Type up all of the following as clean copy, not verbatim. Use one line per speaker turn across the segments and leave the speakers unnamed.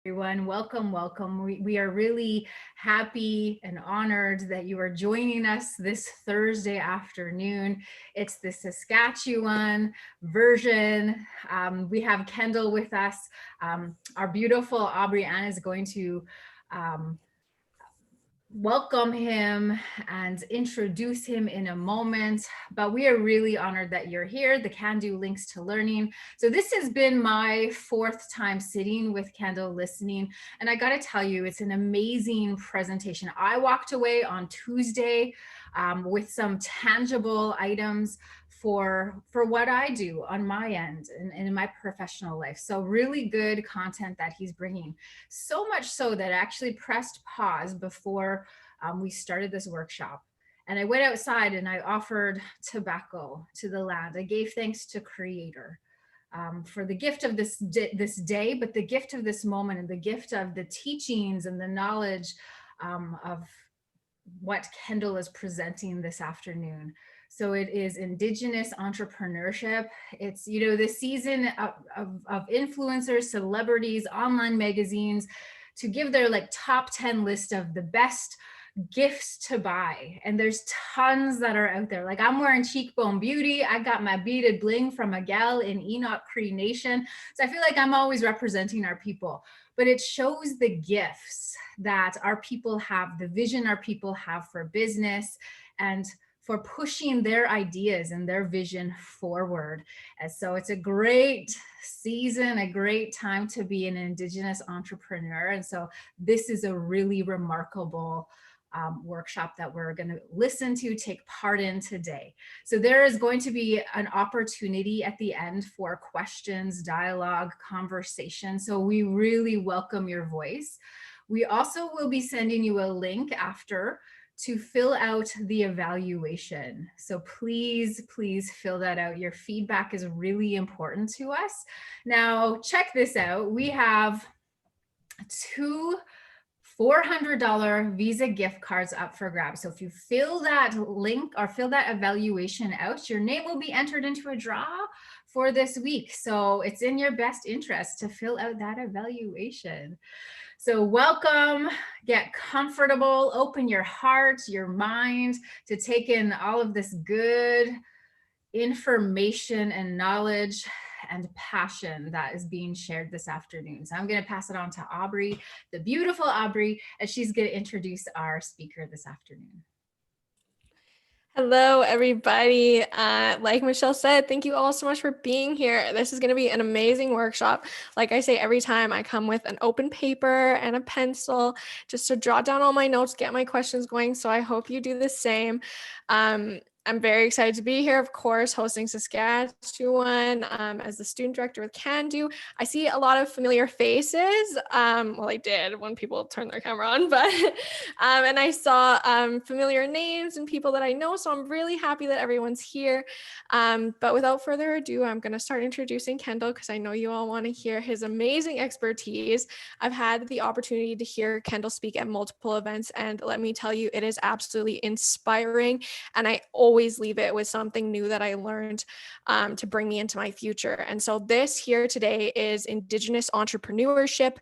Everyone. Welcome. We are really happy and honored that you are joining us this Thursday afternoon. It's the Saskatchewan version. We have Kendal with us. Our beautiful Aubrey Ann is going to welcome him and introduce him in a moment, but we are really honored that you're here. The Can-Do Links to Learning. So this has been my fourth time sitting with Kendal listening, and I got to tell you, it's an amazing presentation. I walked away on Tuesday with some tangible items for what I do on my end and in my professional life. So really good content that he's bringing. So much so that I actually pressed pause before we started this workshop. And I went outside and I offered tobacco to the land. I gave thanks to Creator for the gift of this day, but the gift of this moment and the gift of the teachings and the knowledge of what Kendal is presenting this afternoon. So it is Indigenous entrepreneurship. It's, the season of influencers, celebrities, online magazines to give their top 10 list of the best gifts to buy. And there's tons that are out there. Like I'm wearing Cheekbone Beauty. I got my beaded bling from a gal in Enoch Cree Nation. So I feel like I'm always representing our people, but it shows the gifts that our people have, the vision our people have for business and for pushing their ideas and their vision forward. And so it's a great season, a great time to be an Indigenous entrepreneur. And so this is a really remarkable workshop that we're going to listen to, take part in today. So there is going to be an opportunity at the end for questions, dialogue, conversation. So we really welcome your voice. We also will be sending you a link after to fill out the evaluation. So please fill that out. Your feedback is really important to us. Now, check this out. We have two $400 Visa gift cards up for grabs. So if you fill that link or fill that evaluation out, your name will be entered into a draw for this week. So it's in your best interest to fill out that evaluation. So welcome, get comfortable, open your heart, your mind to take in all of this good information and knowledge and passion that is being shared this afternoon. So I'm going to pass it on to Aubrey, the beautiful Aubrey, as she's going to introduce our speaker this afternoon.
Hello, everybody. Like Michelle said, thank you all so much for being here. This is going to be an amazing workshop. Like I say, every time I come with an open paper and a pencil just to jot down all my notes, get my questions going. So I hope you do the same. I'm very excited to be here, of course, hosting Saskatchewan as the student director with Can-Do. I see a lot of familiar faces. Well, I did when people turned their camera on, but and I saw familiar names and people that I know. So I'm really happy that everyone's here. But without further ado, I'm going to start introducing Kendal because I know you all want to hear his amazing expertise. I've had the opportunity to hear Kendal speak at multiple events, and let me tell you, it is absolutely inspiring. And I always leave it with something new that I learned to bring me into my future. And so this here today is Indigenous Entrepreneurship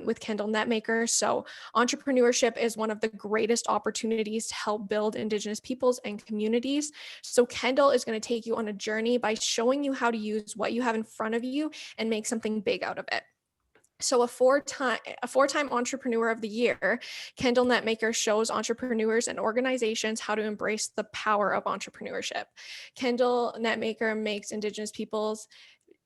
with Kendal Netmaker. So entrepreneurship is one of the greatest opportunities to help build Indigenous peoples and communities. So Kendal is going to take you on a journey by showing you how to use what you have in front of you and make something big out of it. So a four-time Entrepreneur of the Year, Kendal Netmaker shows entrepreneurs and organizations how to embrace the power of entrepreneurship. Kendal Netmaker makes Indigenous peoples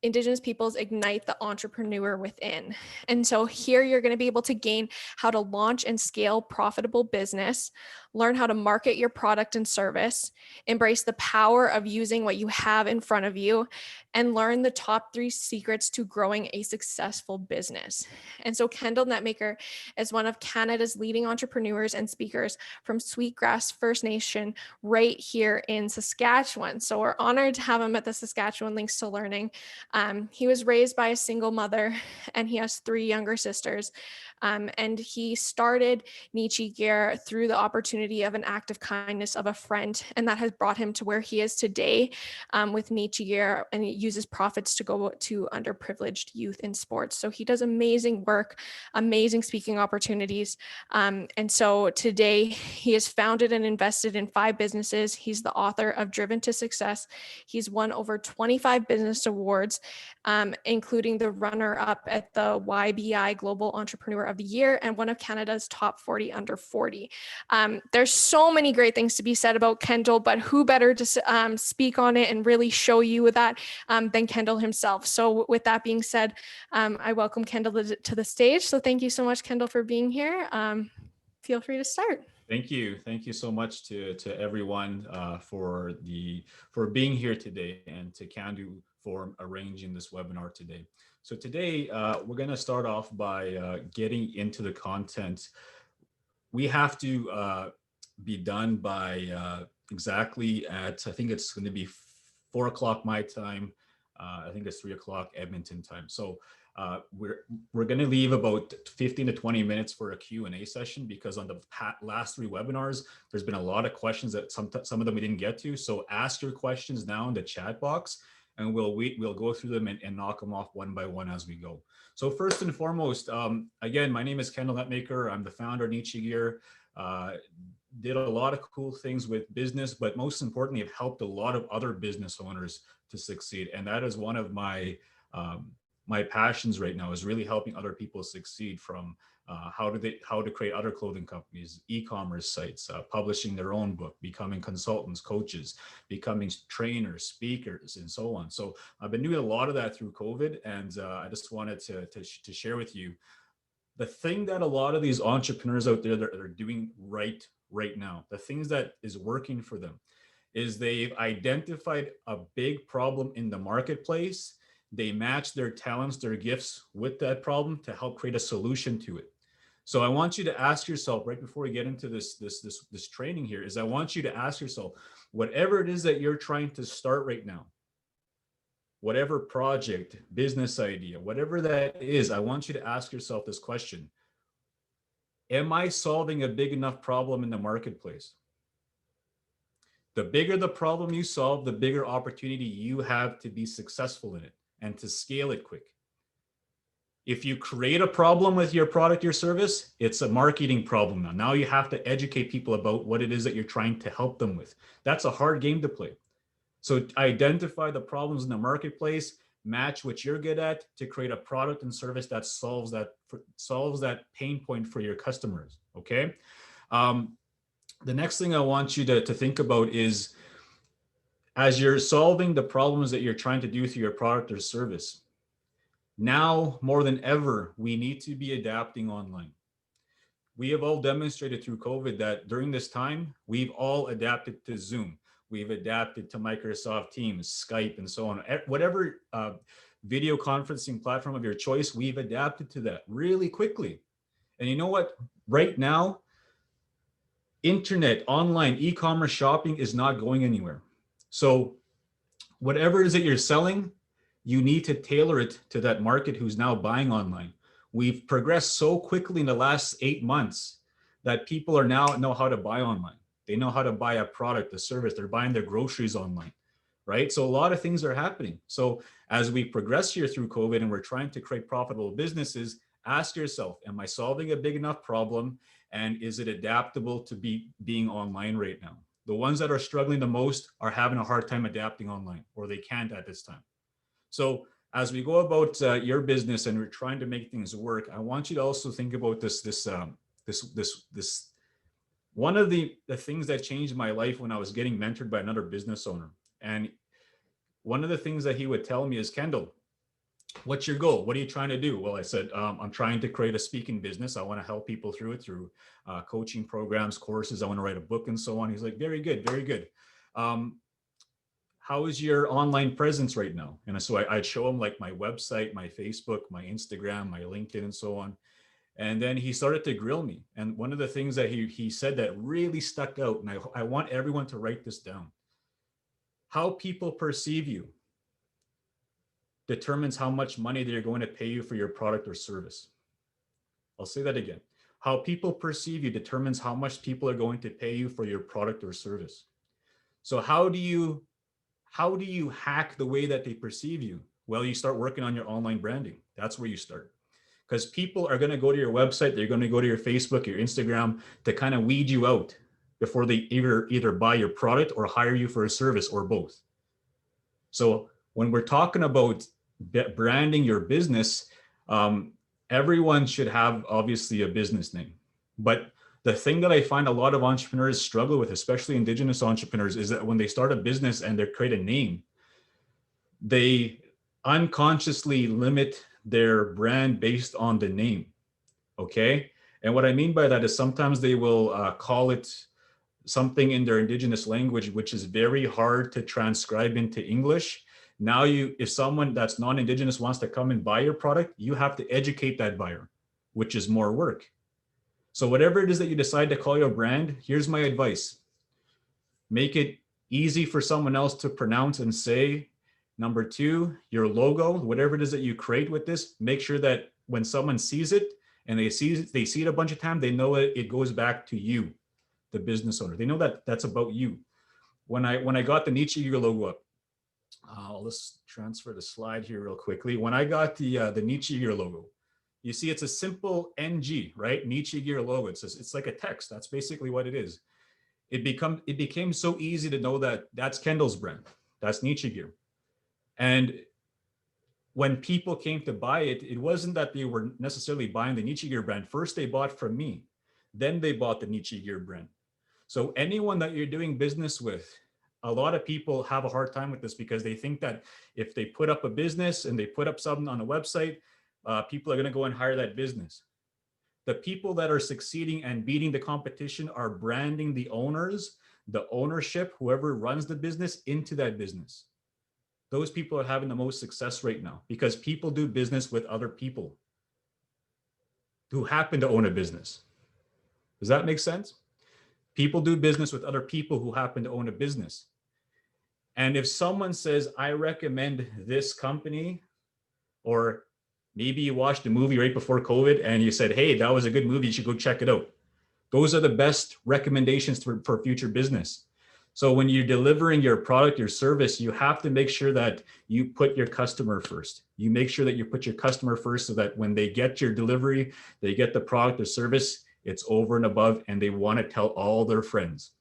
ignite the entrepreneur within. And so here you're going to be able to gain how to launch and scale profitable business, learn how to market your product and service, embrace the power of using what you have in front of you, and learn the top 3 secrets to growing a successful business. And so Kendal Netmaker is one of Canada's leading entrepreneurs and speakers from Sweetgrass First Nation right here in Saskatchewan. So we're honored to have him at the Saskatchewan Links to Learning. He was raised by a single mother and he has 3 younger sisters. And he started Nichi Gear through the opportunity opportunity of an act of kindness of a friend, and that has brought him to where he is today, with Nietzsche Year, and he uses profits to go to underprivileged youth in sports. So he does amazing work, amazing speaking opportunities. And so today he has founded and invested in 5 businesses. He's the author of Driven to Success. He's won over 25 business awards, including the runner-up at the YBI Global Entrepreneur of the Year and one of Canada's top 40 under 40. There's so many great things to be said about Kendal, but who better to speak on it and really show you that than Kendal himself. So with that being said, I welcome Kendal to the stage. So thank you so much, Kendal, for being here. Feel free to start.
Thank you. Thank you so much to everyone for being here today, and to Candu for arranging this webinar today. So today we're going to start off by getting into the content. We have to be done by exactly at, I think it's going to be 4 o'clock my time. I think it's 3 o'clock Edmonton time. So we're going to leave about 15 to 20 minutes for a Q&A session, because on the last 3 webinars, there's been a lot of questions that some of them we didn't get to. So ask your questions now in the chat box, and we'll go through them and knock them off one by one as we go. So first and foremost, again, my name is Kendal Netmaker. I'm the founder of Nietzsche Year. Did a lot of cool things with business, but most importantly, I've helped a lot of other business owners to succeed. And that is one of my my passions right now, is really helping other people succeed, from how to create other clothing companies, e-commerce sites, publishing their own book, becoming consultants, coaches, becoming trainers, speakers, and so on. So I've been doing a lot of that through COVID, and I just wanted to share with you the thing that a lot of these entrepreneurs out there that are doing right now, the things that is working for them, is they've identified a big problem in the marketplace. They match their talents, their gifts with that problem to help create a solution to it. So I want you to ask yourself, right before we get into this training here, is I want you to ask yourself, whatever it is that you're trying to start right now, whatever project, business idea, whatever that is, I want you to ask yourself this question: am I solving a big enough problem in the marketplace? The bigger the problem you solve, the bigger opportunity you have to be successful in it and to scale it quick. If you create a problem with your product or service, it's a marketing problem now. Now you have to educate people about what it is that you're trying to help them with. That's a hard game to play. So identify the problems in the marketplace, match what you're good at to create a product and service that solves that pain point for your customers, okay? The next thing I want you to think about is, as you're solving the problems that you're trying to do through your product or service, now more than ever, we need to be adapting online. We have all demonstrated through COVID that during this time, we've all adapted to Zoom. We've adapted to Microsoft Teams, Skype, and so on. Whatever video conferencing platform of your choice, we've adapted to that really quickly. And you know what? Right now, internet, online, e-commerce shopping is not going anywhere. So whatever it is that you're selling, you need to tailor it to that market who's now buying online. We've progressed so quickly in the last 8 months that people are now know how to buy online. They know how to buy a product, a service. They're buying their groceries online, right? So a lot of things are happening. So as we progress here through COVID and we're trying to create profitable businesses, ask yourself, am I solving a big enough problem? And is it adaptable to being online right now? The ones that are struggling the most are having a hard time adapting online, or they can't at this time. So as we go about your business and we're trying to make things work, I want you to also think about this. One of the things that changed my life when I was getting mentored by another business owner. And one of the things that he would tell me is, Kendal, what's your goal? What are you trying to do? Well, I said, I'm trying to create a speaking business. I want to help people through it, through coaching programs, courses. I want to write a book and so on. He's like, very good, very good. How is your online presence right now? And so I'd show him like my website, my Facebook, my Instagram, my LinkedIn, and so on. And then he started to grill me. And one of the things that he said that really stuck out, and I want everyone to write this down: how people perceive you determines how much money they're going to pay you for your product or service. I'll say that again. How people perceive you determines how much people are going to pay you for your product or service. So how do you hack the way that they perceive you? Well, you start working on your online branding. That's where you start. Because people are going to go to your website, they're going to go to your Facebook, your Instagram to kind of weed you out before they either buy your product or hire you for a service or both. So when we're talking about branding your business, everyone should have obviously a business name. But the thing that I find a lot of entrepreneurs struggle with, especially Indigenous entrepreneurs, is that when they start a business and they create a name, they unconsciously limit their brand based on the name. Okay. And what I mean by that is sometimes they will call it something in their Indigenous language, which is very hard to transcribe into English. Now if someone that's non-Indigenous wants to come and buy your product, you have to educate that buyer, which is more work. So whatever it is that you decide to call your brand, here's my advice. Make it easy for someone else to pronounce and say. Number two, your logo, whatever it is that you create with this, make sure that when someone sees it and they see it a bunch of times, they know it goes back to you, the business owner. They know that that's about you. When I got the Nietzsche Gear logo up, let's transfer the slide here real quickly. When I got the Nietzsche Gear logo, you see it's a simple NG, right? Nietzsche Gear logo. It's like a text. That's basically what it is. It became so easy to know that that's Kendal's brand. That's Nietzsche Gear. And when people came to buy it, it wasn't that they were necessarily buying the Nietzsche Gear brand. First, they bought from me. Then they bought the Nietzsche Gear brand. So anyone that you're doing business with, a lot of people have a hard time with this because they think that if they put up a business and they put up something on a website, people are going to go and hire that business. The people that are succeeding and beating the competition are branding the owners, the ownership, whoever runs the business into that business. Those people are having the most success right now because people do business with other people who happen to own a business. Does that make sense? People do business with other people who happen to own a business. And if someone says, I recommend this company, or maybe you watched a movie right before COVID and you said, hey, that was a good movie, you should go check it out. Those are the best recommendations for future business. So when you're delivering your product, your service, you have to make sure that you put your customer first. You make sure that you put your customer first so that when they get your delivery, they get the product or service, it's over and above, and they want to tell all their friends.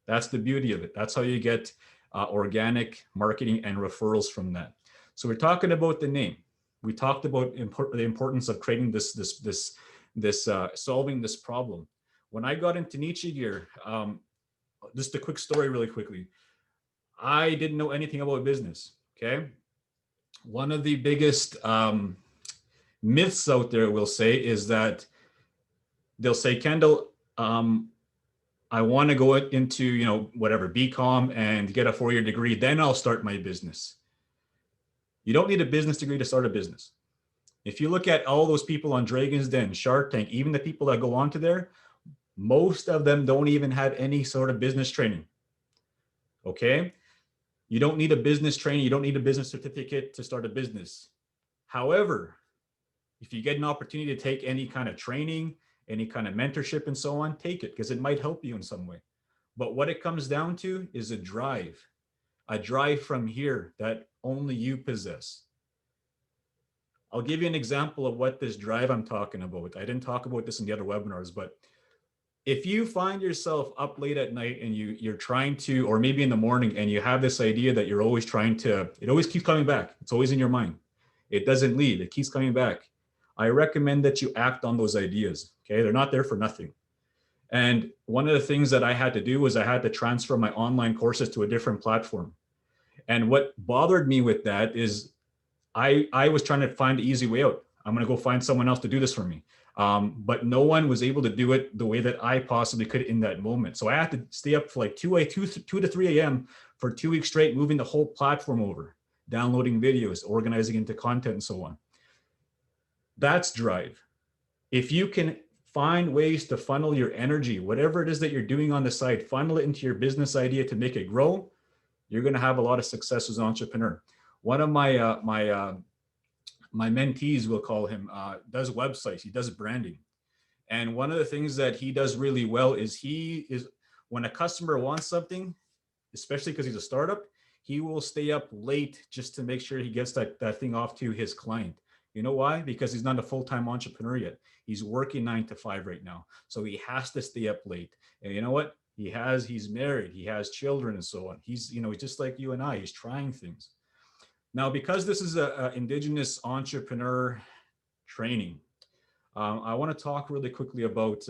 That's the beauty of it. That's how you get organic marketing and referrals from that. So we're talking about the name. We talked about the importance of creating solving this problem. When I got into Nietzsche Gear, just a quick story really quickly. I didn't know anything about business, okay? One of the biggest myths out there, we'll say, is that they'll say, Kendal, I want to go into, whatever, BCom and get a 4-year degree, then I'll start my business. You don't need a business degree to start a business. If you look at all those people on Dragon's Den, Shark Tank, even the people that go on to there, most of them don't even have any sort of business training. Okay? You don't need a business training. You don't need a business certificate to start a business. However, if you get an opportunity to take any kind of training, any kind of mentorship and so on, take it because it might help you in some way. But what it comes down to is a drive from here that only you possess. I'll give you an example of what this drive I'm talking about. I didn't talk about this in the other webinars, but if you find yourself up late at night and you're trying to, or maybe in the morning, and you have this idea that you're always trying to, it always keeps coming back. It's always in your mind. It doesn't leave. It keeps coming back. I recommend that you act on those ideas. Okay. They're not there for nothing. And one of the things that I had to do was I had to transfer my online courses to a different platform. And what bothered me with that is I was trying to find the easy way out. I'm going to go find someone else to do this for me. But no one was able to do it the way that I possibly could in that moment. So I had to stay up for like 2 to 3 a.m. for 2 weeks straight, moving the whole platform over, downloading videos, organizing into content and so on. That's drive. If you can find ways to funnel your energy, whatever it is that you're doing on the side, funnel it into your business idea to make it grow, you're going to have a lot of success as an entrepreneur. One of my my mentees, we'll call him, does websites. He does branding. And one of the things that he does really well is when a customer wants something, especially because he's a startup, he will stay up late just to make sure he gets that thing off to his client. You know why? Because he's not a full-time entrepreneur yet. He's working 9 to 5 right now. So he has to stay up late. And you know what? He's married, he has children and so on. He's just like you and I, he's trying things. Now, because this is a Indigenous entrepreneur training, I want to talk really quickly about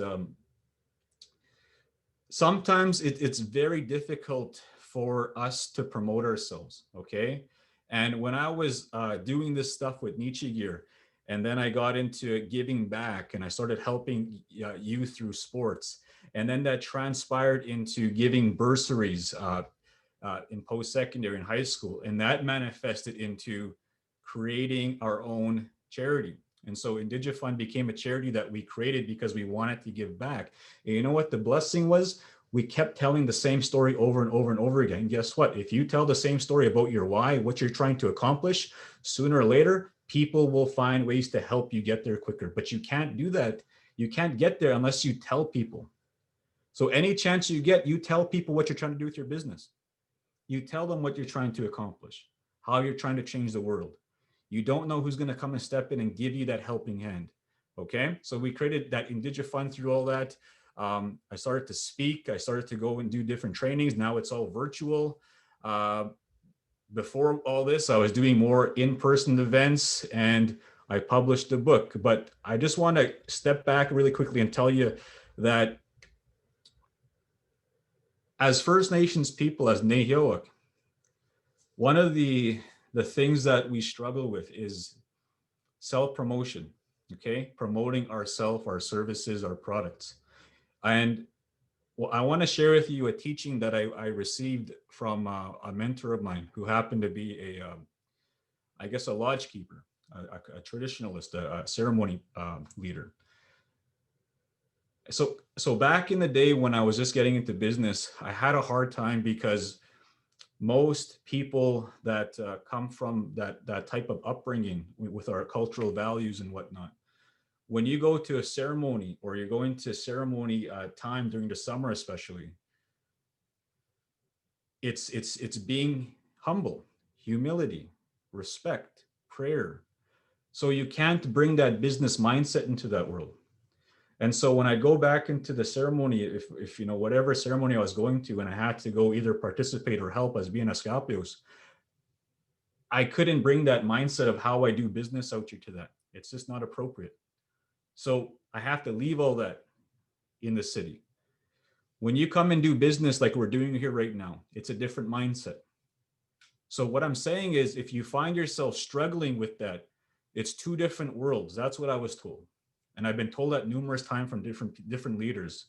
sometimes it's very difficult for us to promote ourselves, okay? And when I was doing this stuff with Nietzsche Gear, and then I got into giving back and I started helping youth through sports, and then that transpired into giving bursaries in post-secondary and high school, and that manifested into creating our own charity. And so Indigifund became a charity that we created because we wanted to give back. And you know what the blessing was? We kept telling the same story over and over and over again. And guess what? If you tell the same story about your why, what you're trying to accomplish, sooner or later, people will find ways to help you get there quicker. But you can't do that. You can't get there unless you tell people. So any chance you get, you tell people what you're trying to do with your business. You tell them what you're trying to accomplish, how you're trying to change the world. You don't know who's going to come and step in and give you that helping hand. Okay. So we created that Indigifund through all that. I started to speak. I started to go and do different trainings. Now it's all virtual. Before all this, I was doing more in-person events and I published a book. But I just want to step back really quickly and tell you that as First Nations people, as Nehiyawak, one of the things that we struggle with is self-promotion, okay? Promoting ourselves, our services, our products. And well, I want to share with you a teaching that I received from a mentor of mine who happened to be I guess a lodge keeper, a traditionalist, a ceremony leader. So back in the day when I was just getting into business, I had a hard time because most people that come from that type of upbringing with our cultural values and whatnot, when you go to a ceremony or you're going to ceremony time during the summer, especially, it's being humble, humility, respect, prayer. So you can't bring that business mindset into that world. And so when I go back into the ceremony, if you know, whatever ceremony I was going to, and I had to go either participate or help as being a Scapios, I couldn't bring that mindset of how I do business out here to that. It's just not appropriate. So I have to leave all that in the city. When you come and do business like we're doing here right now, it's a different mindset. So what I'm saying is, if you find yourself struggling with that, it's two different worlds. That's what I was told. And I've been told that numerous times from different leaders,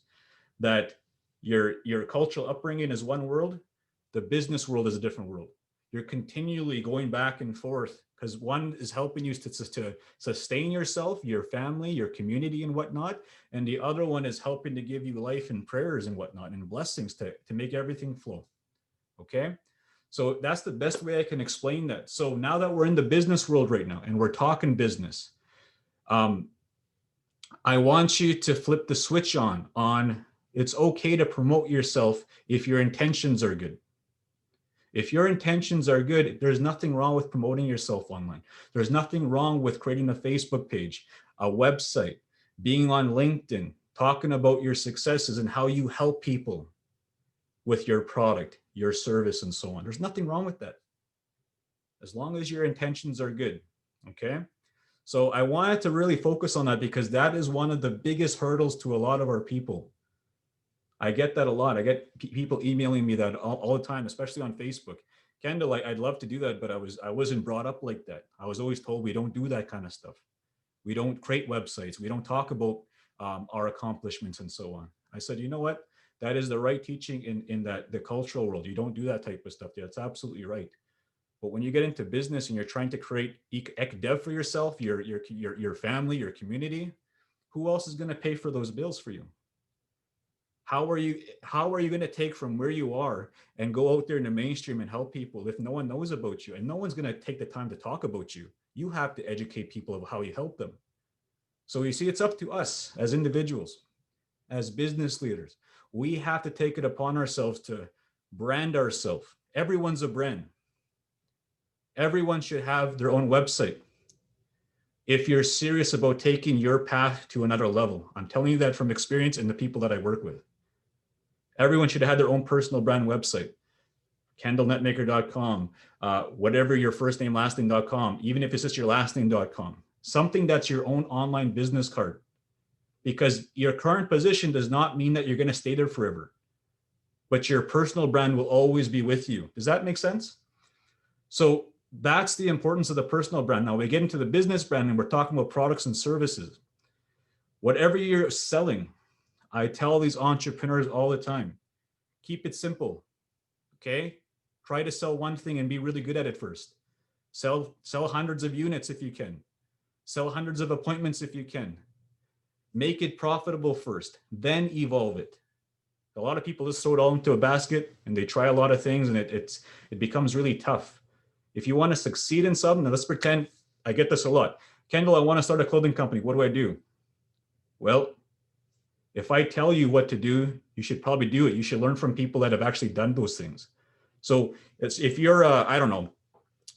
that your cultural upbringing is one world, the business world is a different world. You're continually going back and forth because one is helping you to sustain yourself, your family, your community and whatnot. And the other one is helping to give you life and prayers and whatnot and blessings to make everything flow. Okay. So that's the best way I can explain that. So now that we're in the business world right now and we're talking business, I want you to flip the switch on it's okay to promote yourself if your intentions are good. If your intentions are good, there's nothing wrong with promoting yourself online. There's nothing wrong with creating a Facebook page, a website, being on LinkedIn, talking about your successes and how you help people with your product, your service, and so on. There's nothing wrong with that, as long as your intentions are good, okay? So I wanted to really focus on that because that is one of the biggest hurdles to a lot of our people. I get that a lot. I get people emailing me that all the time, especially on Facebook. Kendal, I'd love to do that, but I wasn't brought up like that. I was always told we don't do that kind of stuff. We don't create websites. We don't talk about our accomplishments and so on. I said, you know what? That is the right teaching in the cultural world. You don't do that type of stuff. That's absolutely right. But when you get into business and you're trying to create ec dev for yourself, your family, your community, who else is going to pay for those bills for you? How are you going to take from where you are and go out there in the mainstream and help people if no one knows about you and no one's going to take the time to talk about you? You have to educate people of how you help them. So you see, it's up to us as individuals, as business leaders. We have to take it upon ourselves to brand ourselves. Everyone's a brand. Everyone should have their own website. If you're serious about taking your path to another level, I'm telling you that from experience and the people that I work with. Everyone should have their own personal brand website. KendalNetmaker.com, whatever your first name, last name.com, even if it's just your last name.com, something that's your own online business card. Because your current position does not mean that you're going to stay there forever, but your personal brand will always be with you. Does that make sense? So that's the importance of the personal brand. Now we get into the business brand and we're talking about products and services. Whatever you're selling, I tell these entrepreneurs all the time, keep it simple. Okay. Try to sell one thing and be really good at it first. Sell hundreds of units if you can. Sell hundreds of appointments if you can. Make it profitable first, then evolve it. A lot of people just throw it all into a basket and they try a lot of things and it becomes really tough. If you want to succeed in something, now let's pretend, I get this a lot. Kendal, I want to start a clothing company. What do I do? Well, if I tell you what to do, you should probably do it. You should learn from people that have actually done those things. So if you're, I don't know,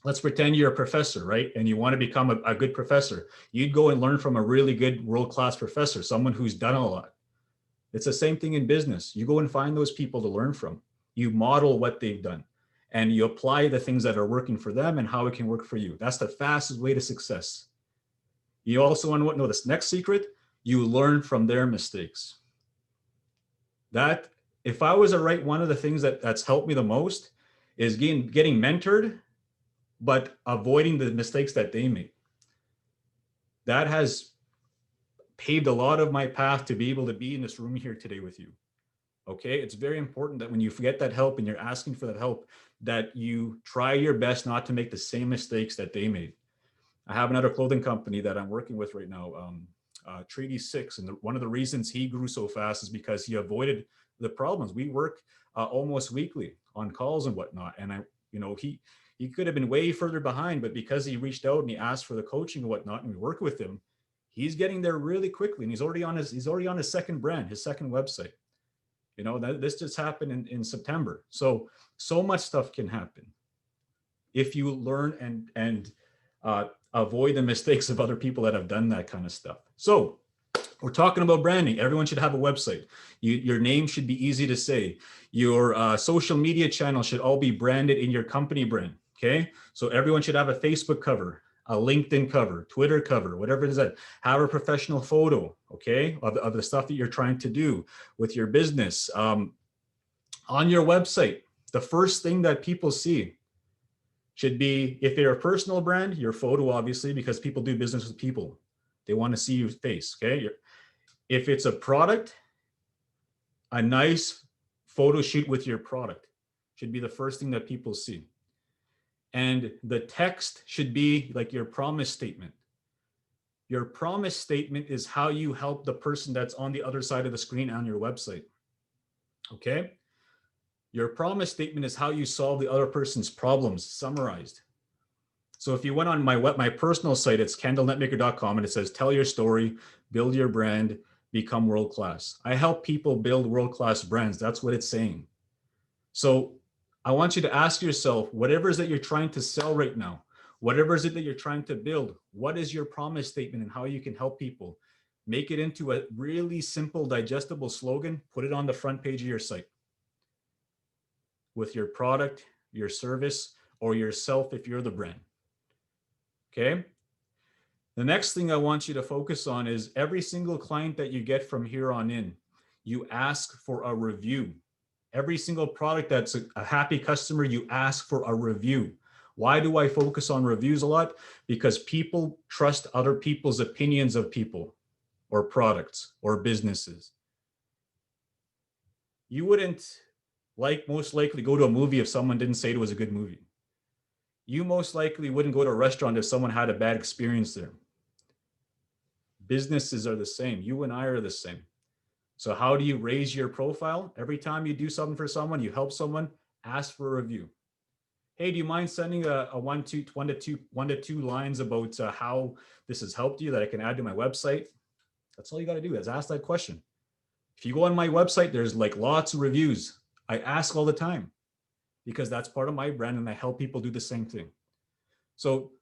let's pretend you're a professor, right? And you want to become a good professor. You'd go and learn from a really good world-class professor, someone who's done a lot. It's the same thing in business. You go and find those people to learn from. You model what they've done and you apply the things that are working for them and how it can work for you. That's the fastest way to success. You also want to know this next secret, you learn from their mistakes. That, if I was to write, one of the things that's helped me the most is getting mentored, but avoiding the mistakes that they made. That has paved a lot of my path to be able to be in this room here today with you. Okay, it's very important that when you get that help and you're asking for that help, that you try your best not to make the same mistakes that they made. I have another clothing company that I'm working with right now, Treaty 6, and one of the reasons he grew so fast is because he avoided the problems. We work almost weekly on calls and whatnot, and he could have been way further behind, but because he reached out and he asked for the coaching and whatnot, and we work with him, he's getting there really quickly, and he's already on his second brand, his second website. This just happened in September. So much stuff can happen if you learn and avoid the mistakes of other people that have done that kind of stuff. So we're talking about branding. Everyone should have a website. Your name should be easy to say. Your social media channel should all be branded in your company brand. Okay. So everyone should have a Facebook cover, a LinkedIn cover, Twitter cover, whatever it is that. Have a professional photo, okay, of the stuff that you're trying to do with your business. On your website, the first thing that people see should be, if they're a personal brand, your photo, obviously, because people do business with people. They want to see your face, okay? If it's a product, a nice photo shoot with your product should be the first thing that people see. And the text should be like your promise statement. Your promise statement is how you help the person that's on the other side of the screen on your website. Okay? Your promise statement is how you solve the other person's problems, summarized. So if you went on my personal site, it's KendalNetmaker.com, and it says, tell your story, build your brand, become world-class. I help people build world-class brands. That's what it's saying. So I want you to ask yourself, whatever is that you're trying to sell right now, whatever is it that you're trying to build, what is your promise statement and how you can help people? Make it into a really simple, digestible slogan, put it on the front page of your site with your product, your service, or yourself if you're the brand. Okay? The next thing I want you to focus on is every single client that you get from here on in, you ask for a review. Every single product that's a happy customer, you ask for a review. Why do I focus on reviews a lot? Because people trust other people's opinions of people or products or businesses. You wouldn't most likely go to a movie if someone didn't say it was a good movie. You most likely wouldn't go to a restaurant if someone had a bad experience there. Businesses are the same. You and I are the same. So how do you raise your profile? Every time you do something for someone, you help someone, ask for a review. Hey, do you mind sending a one to two lines about how this has helped you that I can add to my website? That's all you got to do is ask that question. If you go on my website, there's like lots of reviews. I ask all the time because that's part of my brand and I help people do the same thing. So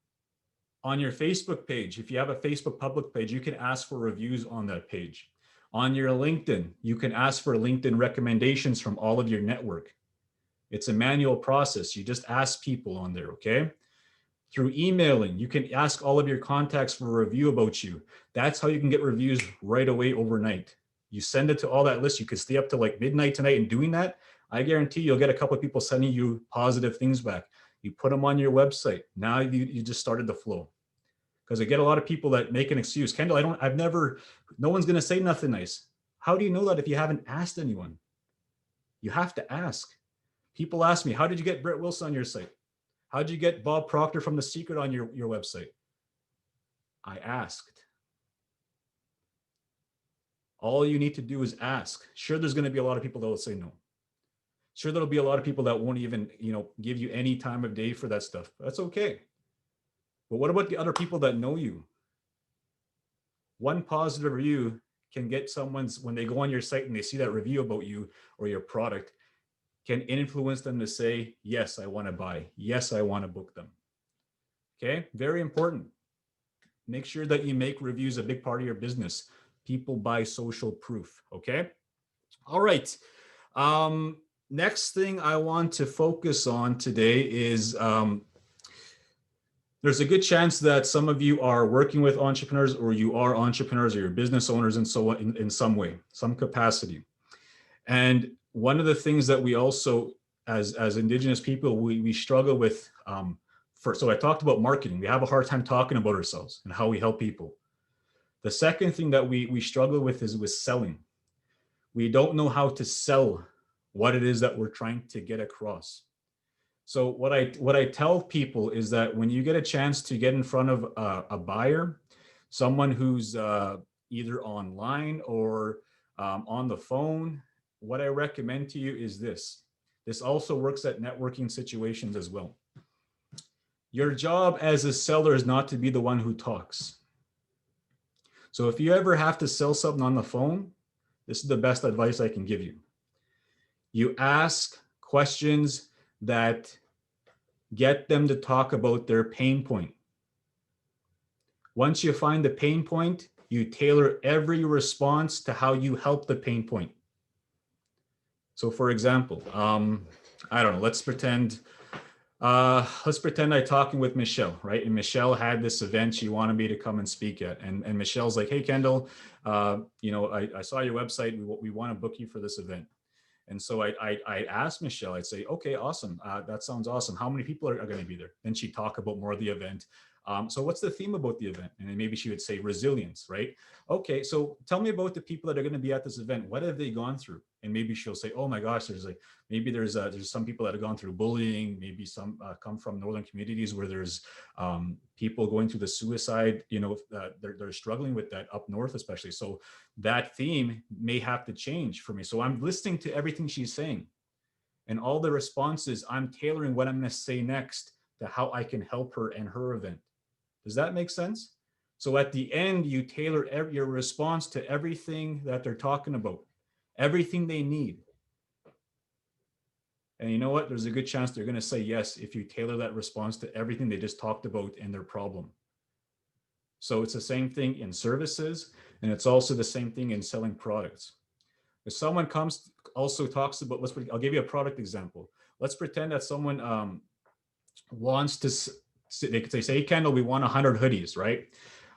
on your Facebook page, if you have a Facebook public page, you can ask for reviews on that page. On your LinkedIn, you can ask for LinkedIn recommendations from all of your network. It's a manual process. You just ask people on there, okay? Through emailing, you can ask all of your contacts for a review about you. That's how you can get reviews right away overnight. You send it to all that list. You could stay up to like midnight tonight and doing that. I guarantee you'll get a couple of people sending you positive things back. You put them on your website. Now you just started the flow. Because I get a lot of people that make an excuse. Kendal, no one's going to say nothing nice. How do you know that if you haven't asked anyone? You have to ask. People ask me, how did you get Brett Wilson on your site? How did you get Bob Proctor from The Secret on your website? I asked. All you need to do is ask. Sure, there's going to be a lot of people that will say no. Sure, there'll be a lot of people that won't even, give you any time of day for that stuff. That's okay. But what about the other people that know you? One positive review can get when they go on your site and they see that review about you or your product, can influence them to say, yes, I want to buy. Yes, I want to book them. Okay, very important. Make sure that you make reviews a big part of your business. People buy social proof, okay? All right. Next thing I want to focus on today is there's a good chance that some of you are working with entrepreneurs or you are entrepreneurs or you're business owners and so on in some way, some capacity. And one of the things that we also, as Indigenous people, we struggle with, so I talked about marketing. We have a hard time talking about ourselves and how we help people. The second thing that we struggle with is with selling. We don't know how to sell what it is that we're trying to get across. So what I tell people is that when you get a chance to get in front of a buyer, someone who's either online or on the phone, what I recommend to you is this. This also works at networking situations as well. Your job as a seller is not to be the one who talks. So if you ever have to sell something on the phone, this is the best advice I can give you. You ask questions that get them to talk about their pain point. Once you find the pain point, you tailor every response to how you help the pain point. So for example, I don't know, let's pretend I'm talking with Michelle, right? And Michelle had this event she wanted me to come and speak at. And Michelle's like, hey, Kendal, I saw your website. We want to book you for this event. And so I asked Michelle, I'd say, okay, awesome. That sounds awesome. How many people are going to be there? Then she'd talk about more of the event. So what's the theme about the event? And then maybe she would say resilience, right? Okay, so tell me about the people that are going to be at this event. What have they gone through? And maybe she'll say, oh my gosh, there's some people that have gone through bullying. Maybe some come from northern communities where there's people going through the suicide, they're struggling with that up north, especially. So that theme may have to change for me. So I'm listening to everything she's saying and all the responses. I'm tailoring what I'm going to say next to how I can help her and her event. Does that make sense? So at the end, you tailor your response to everything that they're talking about, everything they need. And you know what? There's a good chance they're going to say yes if you tailor that response to everything they just talked about and their problem. So it's the same thing in services, and it's also the same thing in selling products. If someone talks about, I'll give you a product example. Let's pretend that someone wants to, they could say, hey, Kendal, we want 100 hoodies, right?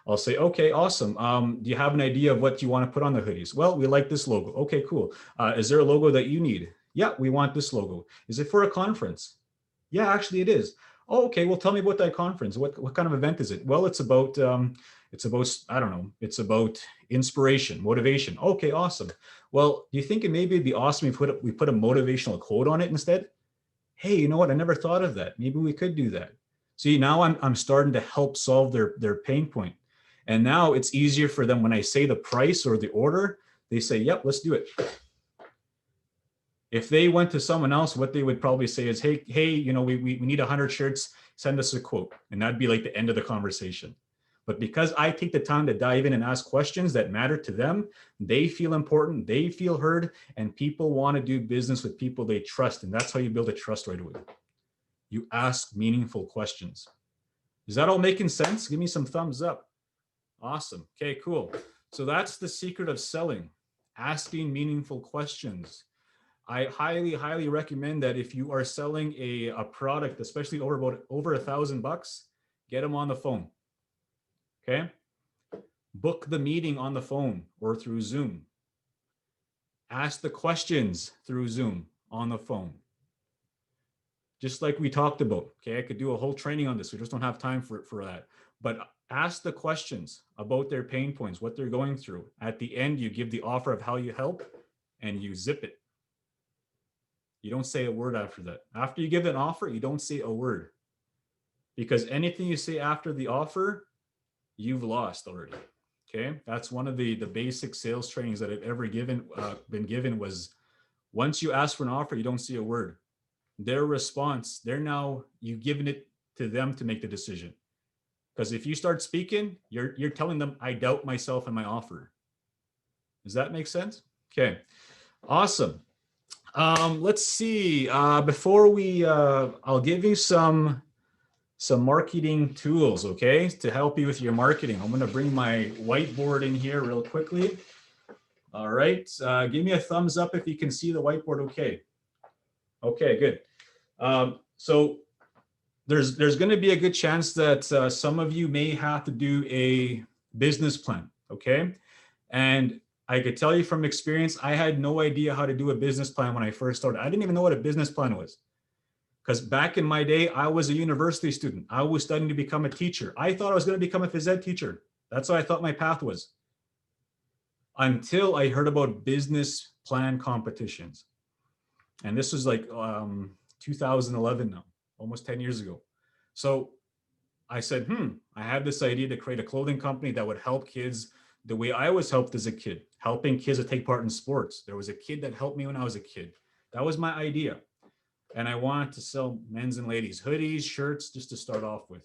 I'll say, okay, awesome. Do you have an idea of what you want to put on the hoodies? Well, we like this logo. Okay, cool. Is there a logo that you need? Yeah, we want this logo. Is it for a conference? Yeah, actually it is. Oh, okay. Well, tell me about that conference. What kind of event is it? Well, it's about I don't know. It's about inspiration, motivation. Okay, awesome. Well, do you think maybe it'd be awesome if we put a motivational quote on it instead? Hey, you know what? I never thought of that. Maybe we could do that. See, now I'm starting to help solve their pain point. And now it's easier for them when I say the price or the order, they say, yep, let's do it. If they went to someone else, what they would probably say is, hey, we need 100 shirts, send us a quote. And that'd be like the end of the conversation. But because I take the time to dive in and ask questions that matter to them, they feel important, they feel heard, and people want to do business with people they trust. And that's how you build a trust right away. You ask meaningful questions. Is that all making sense? Give me some thumbs up. Awesome. Okay, cool. So that's the secret of selling, asking meaningful questions. I highly, highly recommend that if you are selling a product, especially over $1,000, get them on the phone. Okay. Book the meeting on the phone or through Zoom. Ask the questions through Zoom on the phone. Just like we talked about. Okay. I could do a whole training on this. We just don't have time for that. But ask the questions about their pain points, what they're going through. At the end, you give the offer of how you help and you zip it. You don't say a word after that. After you give an offer, you don't say a word. Because anything you say after the offer, you've lost already. Okay. That's one of the basic sales trainings that I've ever been given was once you ask for an offer, you don't say a word. Their response, you've given it to them to make the decision. Because if you start speaking, you're telling them, I doubt myself and my offer. Does that make sense? Okay. Awesome. Let's see. Before I'll give you some marketing tools, okay, to help you with your marketing. I'm going to bring my whiteboard in here real quickly. All right. Give me a thumbs up if you can see the whiteboard. Okay. Okay, good. So there's going to be a good chance that some of you may have to do a business plan. Okay. And I could tell you from experience, I had no idea how to do a business plan when I first started. I didn't even know what a business plan was. Because back in my day, I was a university student. I was studying to become a teacher. I thought I was going to become a phys ed teacher. That's what I thought my path was. Until I heard about business plan competitions. And this was like 2011 now, almost 10 years ago. So I said, I had this idea to create a clothing company that would help kids the way I was helped as a kid, helping kids to take part in sports. There was a kid that helped me when I was a kid. That was my idea. And I wanted to sell men's and ladies hoodies, shirts, just to start off with.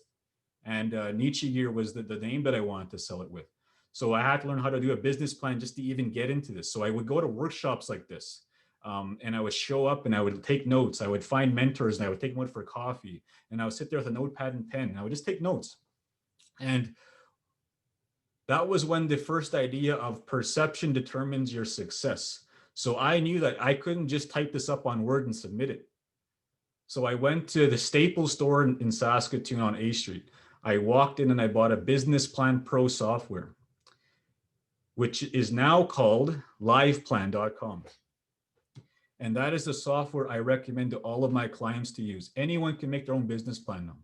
And Nietzsche Gear was the name that I wanted to sell it with. So I had to learn how to do a business plan just to even get into this. So I would go to workshops like this. And I would show up and I would take notes. I would find mentors and I would take them out for coffee. And I would sit there with a notepad and pen. And I would just take notes. And that was when the first idea of perception determines your success. So I knew that I couldn't just type this up on Word and submit it. So I went to the Staples store in Saskatchewan on A Street. I walked in and I bought a Business Plan Pro software, which is now called liveplan.com. And that is the software I recommend to all of my clients to use. Anyone can make their own business plan now.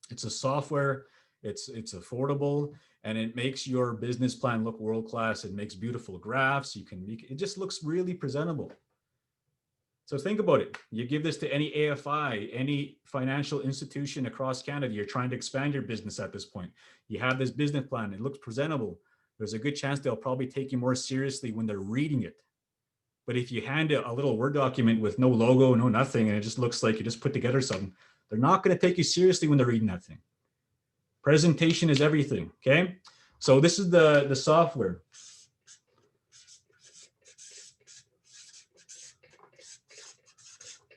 It's a software, it's affordable, and it makes your business plan look world-class. It makes beautiful graphs. It just looks really presentable. So think about it. You give this to any AFI, any financial institution across Canada. You're trying to expand your business at this point. You have this business plan. It looks presentable. There's a good chance they'll probably take you more seriously when they're reading it. But if you hand a little Word document with no logo, no nothing, and it just looks like you just put together something, they're not going to take you seriously when they're reading that thing. Presentation is everything, okay? So this is the software.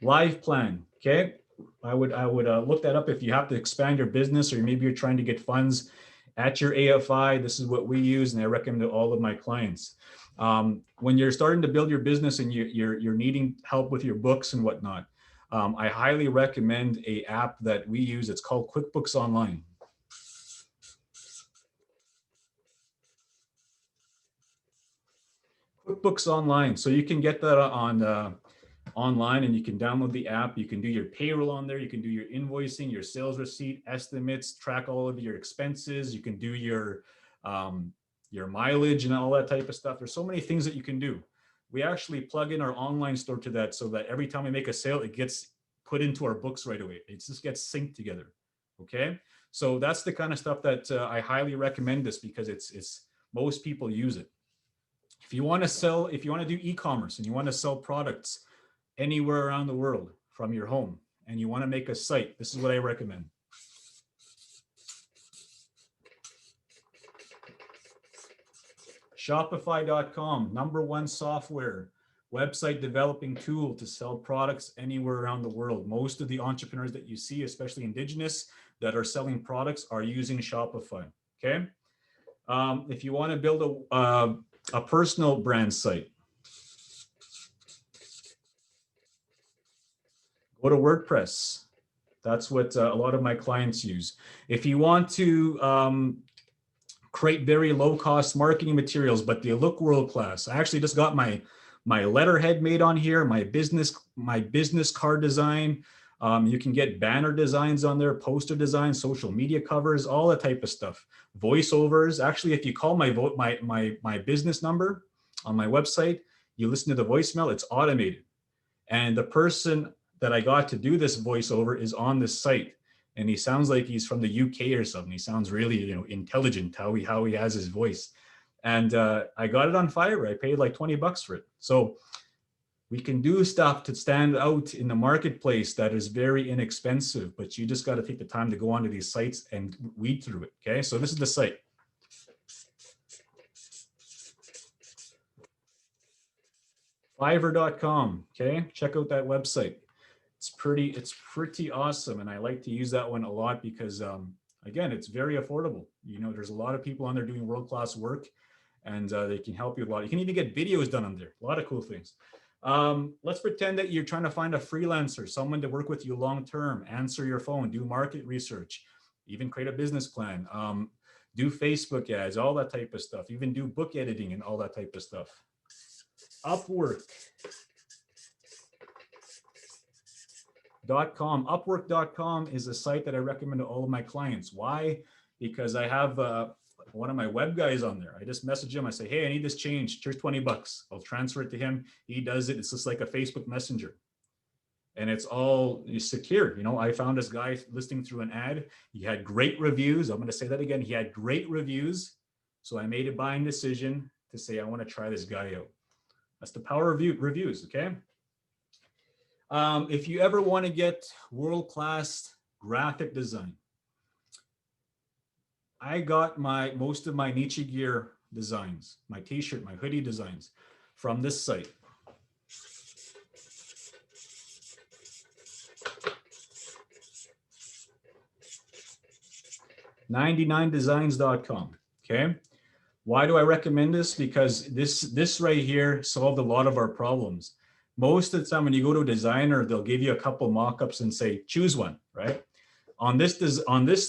Live Plan, okay? I would look that up if you have to expand your business or maybe you're trying to get funds at your AFI. This is what we use, and I recommend to all of my clients. When you're starting to build your business and you're needing help with your books and whatnot, I highly recommend an app that we use. It's called QuickBooks Online. QuickBooks Online. So you can get that on online and you can download the app. You can do your payroll on there. You can do your invoicing, your sales receipt, estimates, track all of your expenses. You can do your mileage and all that type of stuff. There's so many things that you can do. We actually plug in our online store to that so that every time we make a sale, it gets put into our books right away. It just gets synced together. Okay. So that's the kind of stuff that I highly recommend this because it's most people use it. If you want to do e-commerce and you want to sell products anywhere around the world from your home and you want to make a site, this is what I recommend. Shopify.com, #1 software, website developing tool to sell products anywhere around the world. Most of the entrepreneurs that you see, especially Indigenous, that are selling products are using Shopify, okay? If you want to build a personal brand site, go to WordPress. That's what a lot of my clients use. If you want to create very low-cost marketing materials, but they look world-class, I actually just got my letterhead made on here, my business card design. You can get banner designs on there, poster designs, social media covers, all that type of stuff. Voiceovers. Actually, if you call my business number on my website, you listen to the voicemail, it's automated. And the person that I got to do this voiceover is on this site. And he sounds like he's from the UK or something. He sounds really, intelligent, how he has his voice. And I got it on Fiverr. I paid like $20 for it. So we can do stuff to stand out in the marketplace that is very inexpensive, but you just got to take the time to go onto these sites and weed through it. Okay, so this is the site. Fiverr.com. Okay, check out that website. It's pretty awesome, and I like to use that one a lot because again, it's very affordable. There's a lot of people on there doing world-class work, and they can help you a lot. You can even get videos done on there. A lot of cool things. Let's pretend that you're trying to find a freelancer, someone to work with you long-term, answer your phone, do market research, even create a business plan, do Facebook ads, all that type of stuff, even do book editing and all that type of stuff. Upwork.com. Upwork.com is a site that I recommend to all of my clients. Why? Because I have one of my web guys on there. I just message him. I say, hey, I need this changed. Here's $20. I'll transfer it to him. He does it. It's just like a Facebook Messenger. And it's all secure. I found this guy listing through an ad. He had great reviews. I'm going to say that again. He had great reviews. So I made a buying decision to say, I want to try this guy out. That's the power of reviews, okay? If you ever want to get world-class graphic design, I got most of my niche gear designs, my t-shirt, my hoodie designs from this site. $99designs.com. Okay. Why do I recommend this? Because this right here solved a lot of our problems. Most of the time when you go to a designer, they'll give you a couple mock-ups and say, choose one, right? On this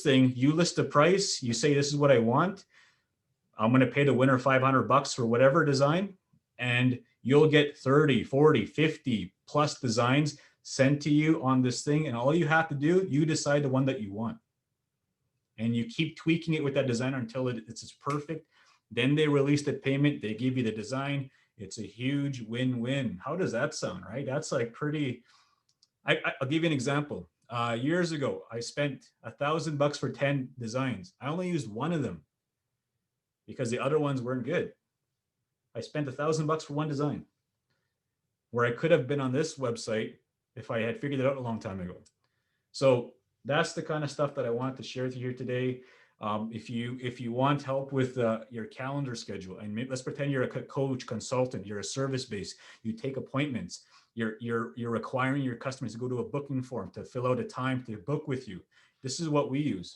thing, you list a price, you say, this is what I want. I'm going to pay the winner $500 for whatever design, and you'll get 30, 40, 50 plus designs sent to you on this thing. And all you have to do, you decide the one that you want. And you keep tweaking it with that designer until it's perfect. Then they release the payment, they give you the design. It's a huge win-win. How does that sound, right? That's like pretty, I'll give you an example. Years ago, I spent $1,000 for 10 designs. I only used one of them because the other ones weren't good. I spent $1,000 for one design, where I could have been on this website if I had figured it out a long time ago. So that's the kind of stuff that I wanted to share with you here today. If you want help with your calendar schedule, and let's pretend you're a coach, consultant, you're a service base, you take appointments, you're requiring your customers to go to a booking form to fill out a time to book with you. This is what we use.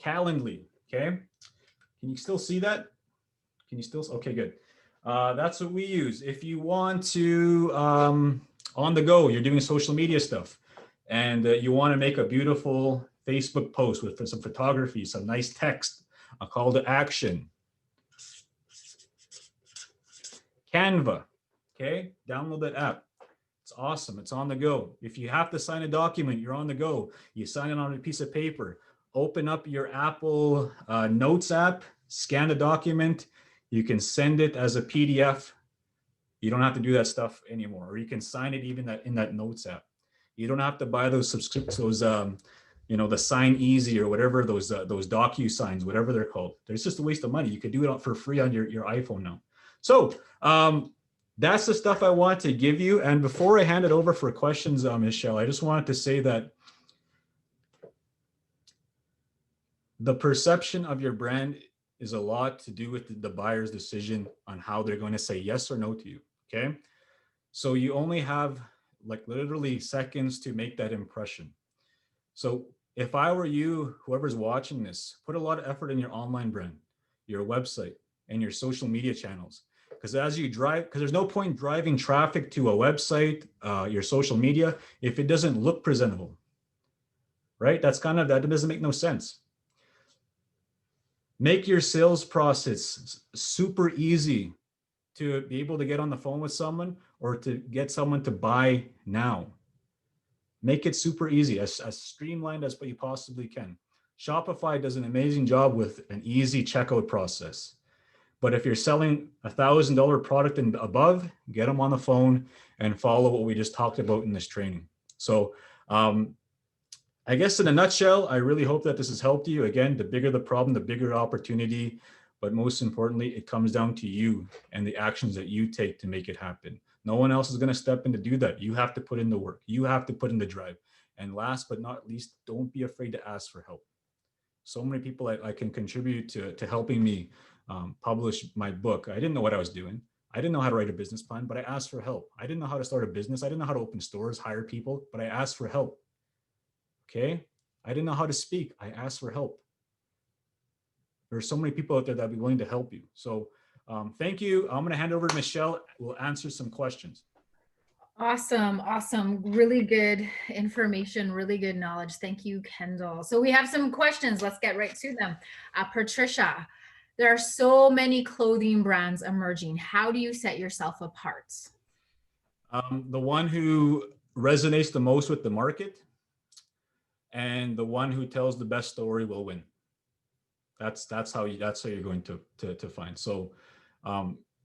Calendly, okay? Can you still see that? Can you still, okay, good. That's what we use. If you want to, on the go, you're doing social media stuff, and you want to make a beautiful Facebook post with some photography, some nice text, a call to action. Canva, okay? Download that app. It's awesome. It's on the go. If you have to sign a document, you're on the go. You sign it on a piece of paper. Open up your Apple Notes app, scan the document. You can send it as a PDF. You don't have to do that stuff anymore. Or you can sign it even in that Notes app. You don't have to buy those subscriptions, the Sign Easy or whatever, those DocuSigns, whatever they're called. There's just a waste of money. You could do it for free on your iPhone now. So that's the stuff I want to give you. And before I hand it over for questions, Michelle, I just wanted to say that the perception of your brand is a lot to do with the buyer's decision on how they're going to say yes or no to you. Okay. So you only have like literally seconds to make that impression. So if I were you, whoever's watching this, put a lot of effort in your online brand, your website, and your social media channels. Because as you drive, because there's no point driving traffic to a website, your social media, if it doesn't look presentable, right? That doesn't make no sense. Make your sales process super easy to be able to get on the phone with someone or to get someone to buy now. Make it super easy, as streamlined as what you possibly can. Shopify does an amazing job with an easy checkout process. But if you're selling $1,000 product and above, get them on the phone and follow what we just talked about in this training. So I guess in a nutshell, I really hope that this has helped you. Again, the bigger the problem, the bigger opportunity. But most importantly, it comes down to you and the actions that you take to make it happen. No one else is going to step in to do that. You have to put in the work. You have to put in the drive. And last but not least, don't be afraid to ask for help. So many people I can contribute to helping me publish my book. I didn't know what I was doing. I didn't know how to write a business plan, but I asked for help. I didn't know how to start a business. I didn't know how to open stores, hire people, but I asked for help. Okay. I didn't know how to speak. I asked for help. There's so many people out there that will be willing to help you. So thank you. I'm going to hand over to Michelle. We'll answer some questions.
Awesome. Awesome. Really good information, really good knowledge. Thank you, Kendal. So we have some questions. Let's get right to them. Patricia, there are so many clothing brands emerging. How do you set yourself apart?
The one who resonates the most with the market and the one who tells the best story will win. That's how you're going to find. So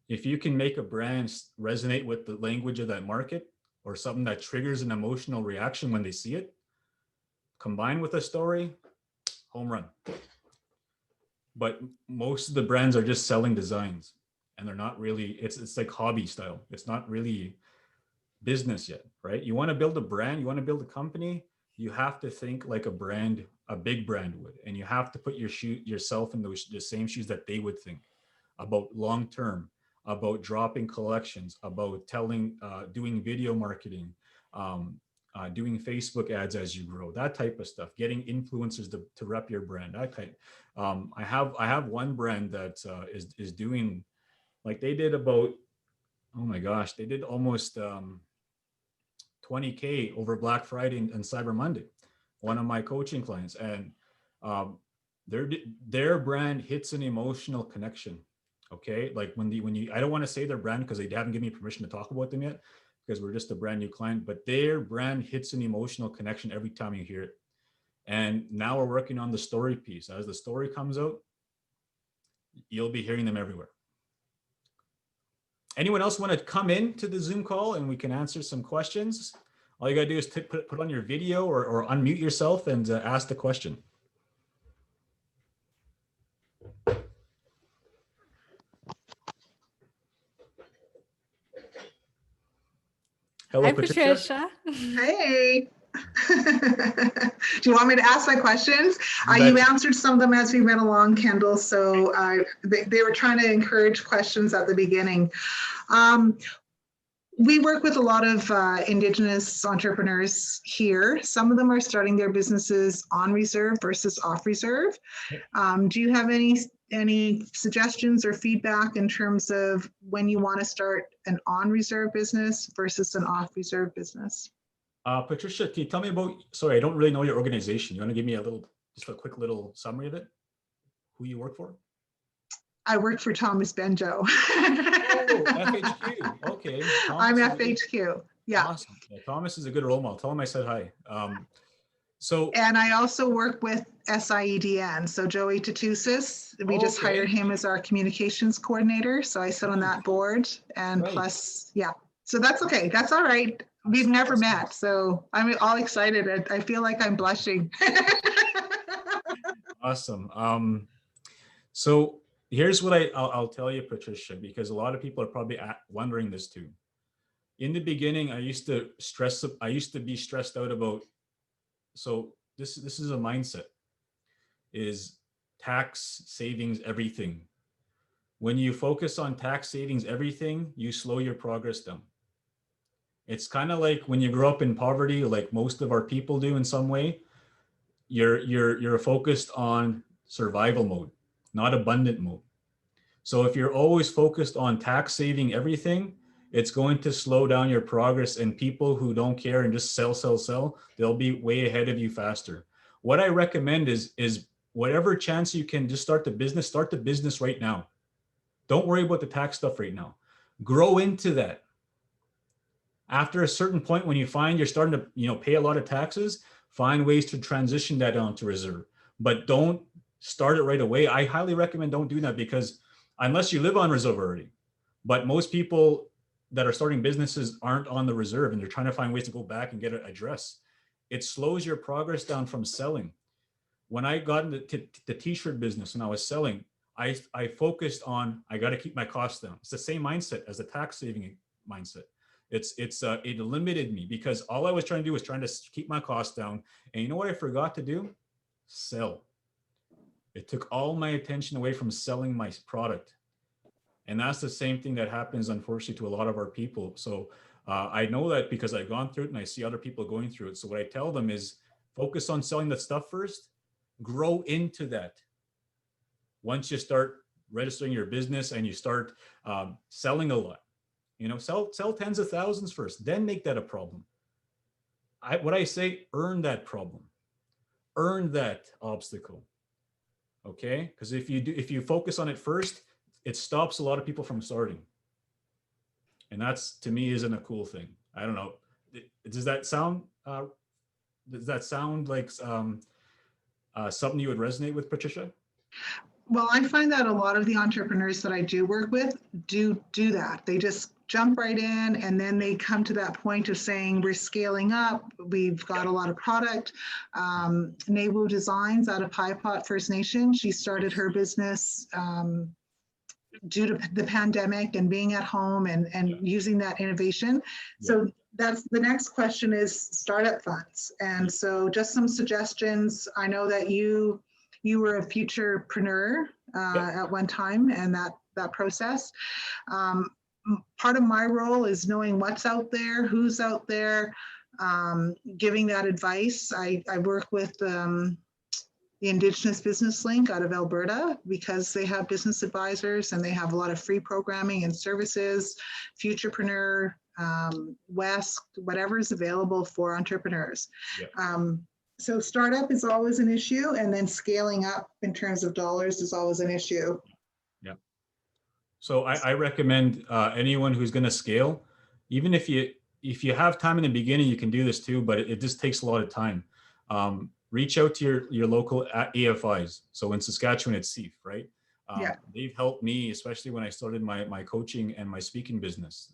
if you can make a brand resonate with the language of that market or something that triggers an emotional reaction when they see it, combined with a story, home run. But most of the brands are just selling designs and they're not really, it's like hobby style. It's not really business yet, right? You want to build a brand, you want to build a company, you have to think like a brand, a big brand would, and you have to put yourself in the same shoes that they would think about long term, about dropping collections, about doing video marketing, doing Facebook ads as you grow, that type of stuff, getting influencers to rep your brand, that kind. I have one brand that is doing, like they did about, oh my gosh, they did almost 20K over Black Friday and Cyber Monday. One of my coaching clients, and their brand hits an emotional connection. Okay, like when you, I don't want to say their brand because they haven't given me permission to talk about them yet, because we're just a brand new client. But their brand hits an emotional connection every time you hear it. And now we're working on the story piece. As the story comes out, you'll be hearing them everywhere. Anyone else want to come in to the Zoom call and we can answer some questions? All you got to do is put on your video or unmute yourself and ask the question. Hello,
Hi,
Patricia.
Hey. Do you want me to ask my questions? You've answered some of them as we went along, Kendal. So they were trying to encourage questions at the beginning. We work with a lot of Indigenous entrepreneurs here. Some of them are starting their businesses on reserve versus off reserve. Do you have any suggestions or feedback in terms of when you want to start an on reserve business versus an off reserve business?
Patricia, can you tell me about, sorry, I don't really know your organization. You want to give me just a quick little summary of it? Who you work for?
I work for Thomas Benjo.
Oh, FHQ. Okay.
I'm FHQ. Yeah.
Awesome. Yeah, Thomas is a good role model. Tell him I said hi.
And I also work with SIEDN. So Joey Tatusis, we just hired him as our communications coordinator. So I sit on that board, and plus, yeah. So that's okay. That's all right. We've never met, so I'm all excited. I feel like I'm blushing.
Awesome. So here's what I'll tell you, Patricia, because a lot of people are probably wondering this too. In the beginning, I used to be stressed out about. So this is a mindset. Is tax savings everything. When you focus on tax savings everything, you slow your progress down. It's kind of like when you grow up in poverty, like most of our people do in some way, you're focused on survival mode, not abundant mode. So if you're always focused on tax saving everything, it's going to slow down your progress, and people who don't care and just sell, they'll be way ahead of you faster. What I recommend is whatever chance you can just start the business right now. Don't worry about the tax stuff right now. Grow into that. After a certain point, when you find you're starting to, pay a lot of taxes, find ways to transition that onto reserve, but don't start it right away. I highly recommend don't do that, because unless you live on reserve already, but most people that are starting businesses aren't on the reserve, and they're trying to find ways to go back and get it addressed. It slows your progress down from selling. When I got into the t-shirt business and I was selling, I focused on, I got to keep my costs down. It's the same mindset as the tax saving mindset. It limited me, because all I was trying to do was trying to keep my costs down. And you know what I forgot to do? Sell. It took all my attention away from selling my product. And that's the same thing that happens, unfortunately, to a lot of our people. So I know that because I've gone through it and I see other people going through it. So what I tell them is focus on selling that stuff first, grow into that. Once you start registering your business and you start selling a lot, sell tens of thousands first, then make that a problem. What I say, earn that problem, earn that obstacle. Okay, because if you focus on it first, it stops a lot of people from starting, and that's, to me, isn't a cool thing. I don't know. Does that sound like something you would resonate with, Patricia?
Well, I find that a lot of the entrepreneurs that I do work with do that. They just jump right in, and then they come to that point of saying, we're scaling up, we've got a lot of product. Nabu Designs out of Pie Pot First Nation, she started her business due to the pandemic and being at home and using that innovation. So that's the next question, is startup funds. And so just some suggestions. I know that you were a futurepreneur at one time, and that process. Part of my role is knowing what's out there, who's out there, giving that advice. I work with the Indigenous Business Link out of Alberta, because they have business advisors and they have a lot of free programming and services, Futurepreneur, West, whatever is available for entrepreneurs. So startup is always an issue, and then scaling up in terms of dollars is always an issue.
Yeah. So I recommend anyone who's going to scale, even if you have time in the beginning, you can do this too, but it just takes a lot of time. Reach out to your local AFIs. So in Saskatchewan, it's SEAF, right? They've helped me, especially when I started my coaching and my speaking business.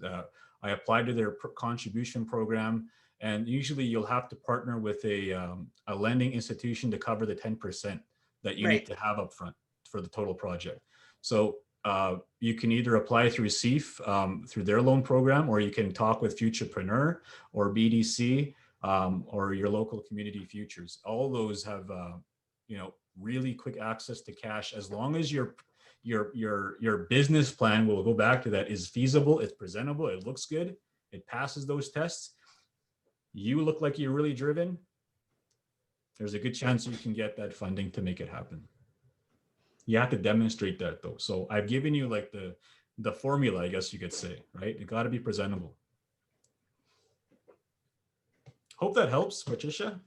I applied to their contribution program, and usually you'll have to partner with a lending institution to cover the 10% that you need to have up front for the total project. So you can either apply through SEAF, through their loan program, or you can talk with Futurepreneur or BDC, or your local community futures. All those have, really quick access to cash, as long as your business plan, we'll go back to that, is feasible, it's presentable, it looks good, it passes those tests. You look like you're really driven. There's a good chance you can get that funding to make it happen. You have to demonstrate that though. So I've given you like the formula, I guess you could say, right? You got to be presentable. Hope that helps, Patricia.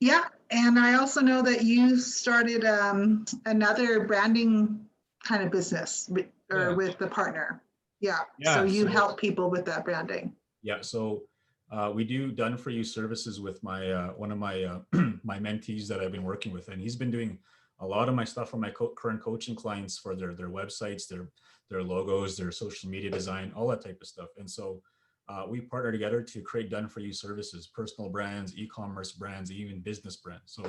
Yeah, and I also know that you started another branding kind of business with the partner. So you help people with that branding. Yeah,
so we do done for you services with my one of my my mentees that I've been working with, and he's been doing a lot of my stuff for my current coaching clients for their websites, their logos, their social media design, all that type of stuff. And so we partner together to create done for you services, personal brands, e-commerce brands, even business brands. So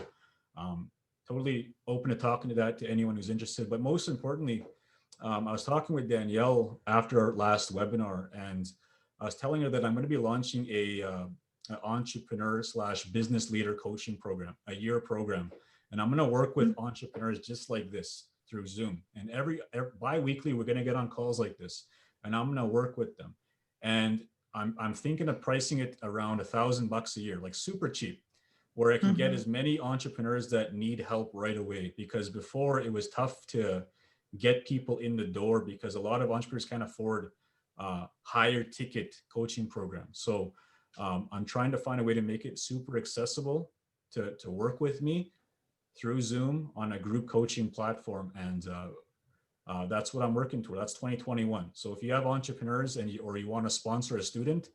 totally open to talking to that to anyone who's interested. But most importantly, I was talking with Danielle after our last webinar, and I was telling her that I'm going to be launching an entrepreneur/business leader coaching program, a year program. And I'm going to work with entrepreneurs just like this through Zoom. And every bi-weekly, we're going to get on calls like this, and I'm going to work with them. And I'm thinking of pricing it around $1,000 a year, like super cheap, where I can get as many entrepreneurs that need help right away. Because before, it was tough to get people in the door because a lot of entrepreneurs can't afford higher ticket coaching programs. So I'm trying to find a way to make it super accessible to work with me through Zoom on a group coaching platform. And that's what I'm working toward. That's 2021. So if you have entrepreneurs or you want to sponsor a student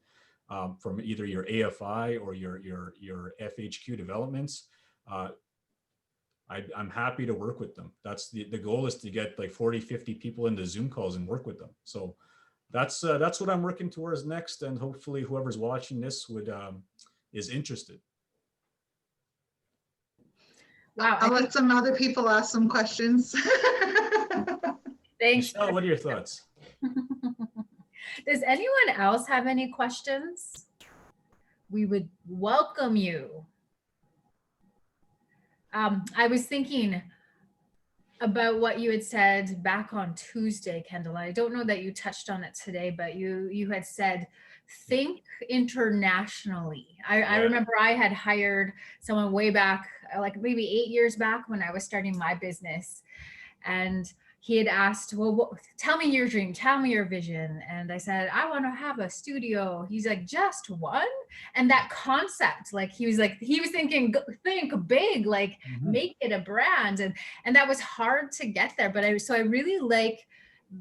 from either your AFI or your FHQ developments, I'm happy to work with them. That's the goal, is to get like 40, 50 people into Zoom calls and work with them. So that's what I'm working towards next. And hopefully whoever's watching this is interested.
Wow.
I'll let some other people ask some questions.
Thanks.
Michelle, what are your thoughts?
Does anyone else have any questions? We would welcome you. I was thinking about what you had said back on Tuesday, Kendal. I don't know that you touched on it today, but you had said, think internationally. I remember I had hired someone way back, like maybe 8 years back when I was starting my business. And he had asked, well, tell me your dream, tell me your vision. And I said, I want to have a studio. He's like, just one? And that concept, like he was thinking, think big, like make it a brand. And that was hard to get there. But I really like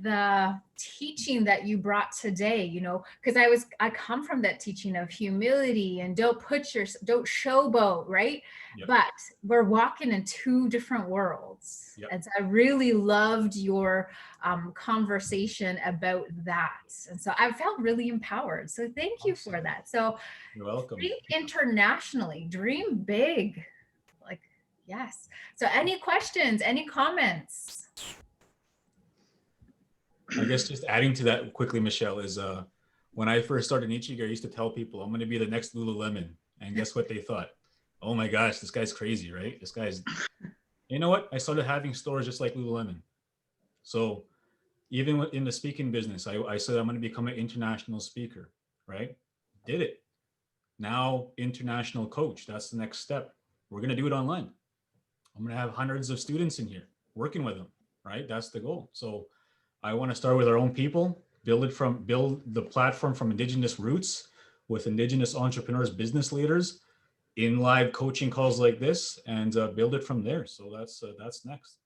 the teaching that you brought today, you know, because I come from that teaching of humility and don't showboat, right? Yep. But we're walking in two different worlds. Yep. And so I really loved your conversation about that. And so I felt really empowered. So thank you for that. So
you're welcome.
Think internationally, dream big. Like, yes. So any questions, any comments?
I guess just adding to that quickly, Michelle, is when I first started Ichigo, I used to tell people I'm going to be the next Lululemon. And guess what they thought? Oh my gosh, this guy's crazy, right? This guy's, you know what? I started having stores just like Lululemon. So even in the speaking business, I said I'm going to become an international speaker, right? Did it. Now, international coach, that's the next step. We're going to do it online. I'm going to have hundreds of students in here working with them, right? That's the goal. So I want to start with our own people, build the platform from Indigenous roots with Indigenous entrepreneurs, business leaders in live coaching calls like this, and build it from there. So that's next.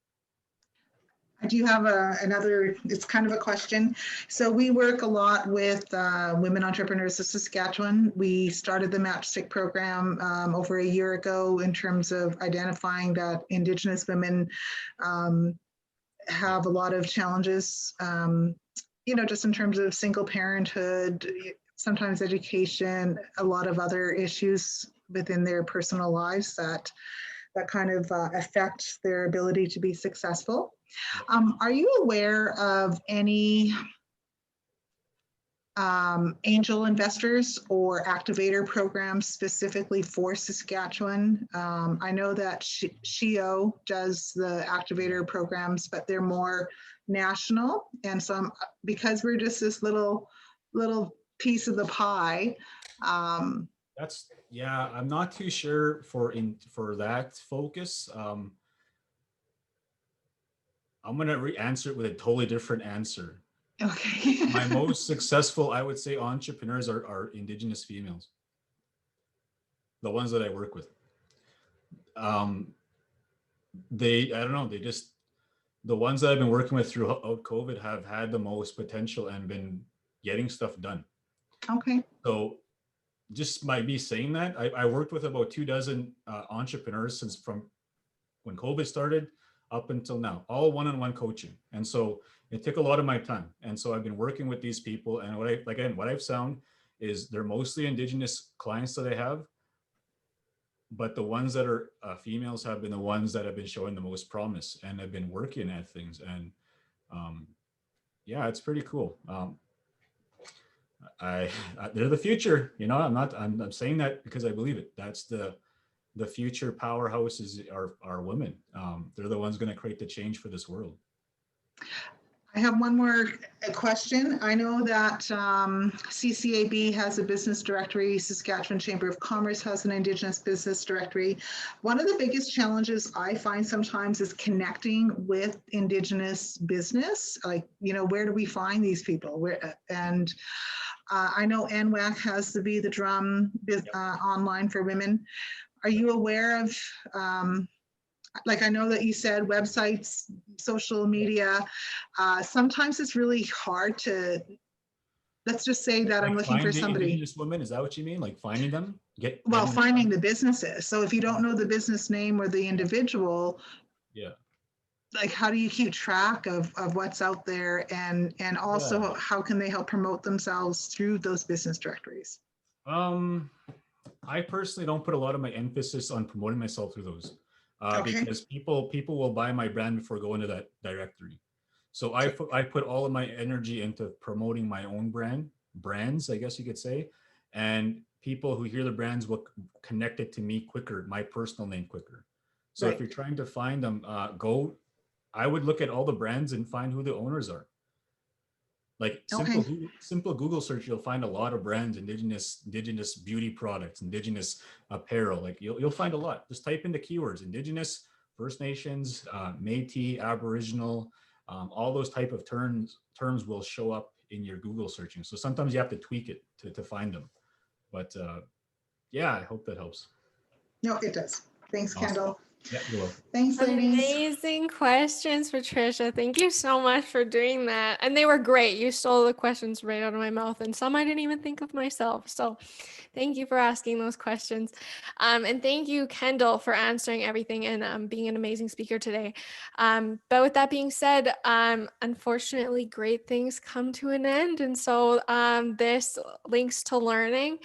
I do have another, it's kind of a question. So we work a lot with women entrepreneurs of Saskatchewan. We started the Matchstick Program over a year ago in terms of identifying that Indigenous women have a lot of challenges, you know, just in terms of single parenthood, sometimes education, a lot of other issues within their personal lives that kind of affect their ability to be successful. Are you aware of any angel investors or activator programs specifically for Saskatchewan? I know that SHEO does the activator programs, but they're more national. And so because we're just this little piece of the pie.
Yeah, I'm not too sure for that focus. I'm going to answer it with a totally different answer.
Okay.
My most successful, I would say, entrepreneurs are Indigenous females. The ones that I work with. I don't know, the ones that I've been working with throughout COVID have had the most potential and been getting stuff done.
Okay.
So just by me saying that, I worked with about 24 entrepreneurs from when COVID started up until now, all one-on-one coaching. And so it took a lot of my time. And so I've been working with these people. And what I've found is they're mostly Indigenous clients that I have, but the ones that are females have been the ones that have been showing the most promise and have been working at things. And yeah, it's pretty cool. They're the future, you know. I'm saying that because I believe it. That's the the future powerhouses are women. They're the ones going to create the change for this world.
I have one more question. I know that CCAB has a business directory, Saskatchewan Chamber of Commerce has an Indigenous business directory. One of the biggest challenges I find sometimes is connecting with Indigenous business. Like, you know, where do we find these people? I know NWAC has the Be the Drum online for women. Are you aware of, like, I know that you said websites, social media, sometimes it's really hard to, let's just say that
Like
I'm looking for
find the
somebody,
Indigenous women, is that what you mean? Like finding them?
finding the businesses. So if you don't know the business name or the individual,
Yeah.
like, how do you keep track of what's out there, and also
Yeah.
how can they help promote themselves through those business directories?
I personally don't put a lot of my emphasis on promoting myself through those,
Okay.
because people will buy my brand before going to that directory. So I put all of my energy into promoting my own brands, I guess you could say, and people who hear the brands will connect it to me quicker, my personal name quicker. So if
Right.
you're trying to find them, I would look at all the brands and find who the owners are. Like
Okay.
simple Google search, you'll find a lot of brands, indigenous beauty products, indigenous apparel. Like you'll find a lot. Just type in the keywords: Indigenous, First Nations, Métis, Aboriginal. All those type of terms will show up in your Google searching. So sometimes you have to tweak it to find them. But yeah, I hope that helps.
No, it does. Thanks,
Awesome.
Kendal.
Yeah, you're welcome.
Thanks, ladies.
Amazing questions, Patricia. Thank you so much for doing that. And they were great. You stole the questions right out of my mouth, and some I didn't even think of myself. So thank you for asking those questions. And thank you, Kendal, for answering everything and being an amazing speaker today. But with that being said, unfortunately, great things come to an end. And so this links to learning.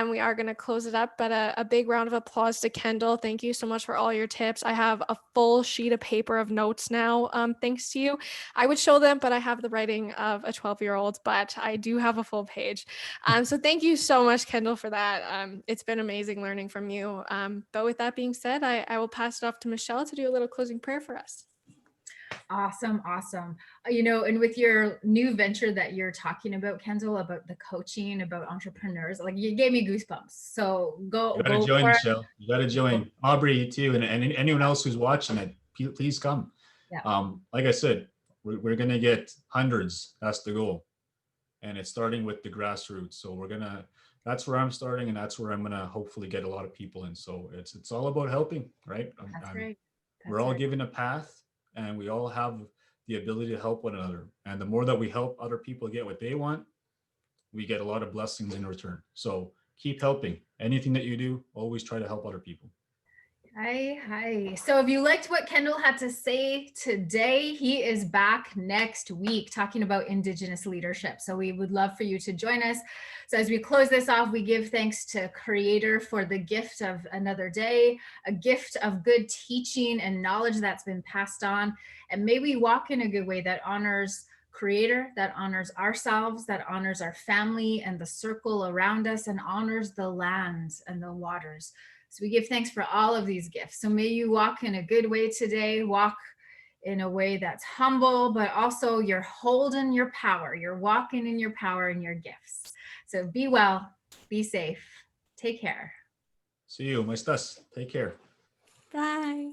We are going to close it up, but a big round of applause to Kendal. Thank you so much for all your tips. I have a full sheet of paper of notes now, thanks to you. I would show them, but I have the writing of a 12-year-old, but I do have a full page. So thank you so much, Kendal, for that. It's been amazing learning from you. But with that being said, I will pass it off to Michelle to do a little closing prayer for us.
Awesome. You know, and with your new venture that you're talking about, Kendal, about the coaching, about entrepreneurs, like you gave me goosebumps. So go
Join,
for
Michelle. You got to join. Aubrey too, and anyone else who's watching it, please come.
Yeah.
Like I said, we're gonna get hundreds. That's the goal, and it's starting with the grassroots. So that's where I'm starting, and that's where I'm gonna hopefully get a lot of people in. So it's all about helping, right?
That's right.
We're all given a path, and we all have the ability to help one another. And the more that we help other people get what they want, we get a lot of blessings in return. So keep helping. Anything that you do, always try to help other people.
Hi. So if you liked what Kendal had to say today, he is back next week talking about Indigenous leadership. So we would love for you to join us. So as we close this off, we give thanks to Creator for the gift of another day, a gift of good teaching and knowledge that's been passed on. And may we walk in a good way that honors Creator, that honors ourselves, that honors our family and the circle around us, and honors the lands and the waters. So we give thanks for all of these gifts. So may you walk in a good way today, walk in a way that's humble, but also you're holding your power. You're walking in your power and your gifts. So be well, be safe, take care.
See you. My stuff. Take care.
Bye.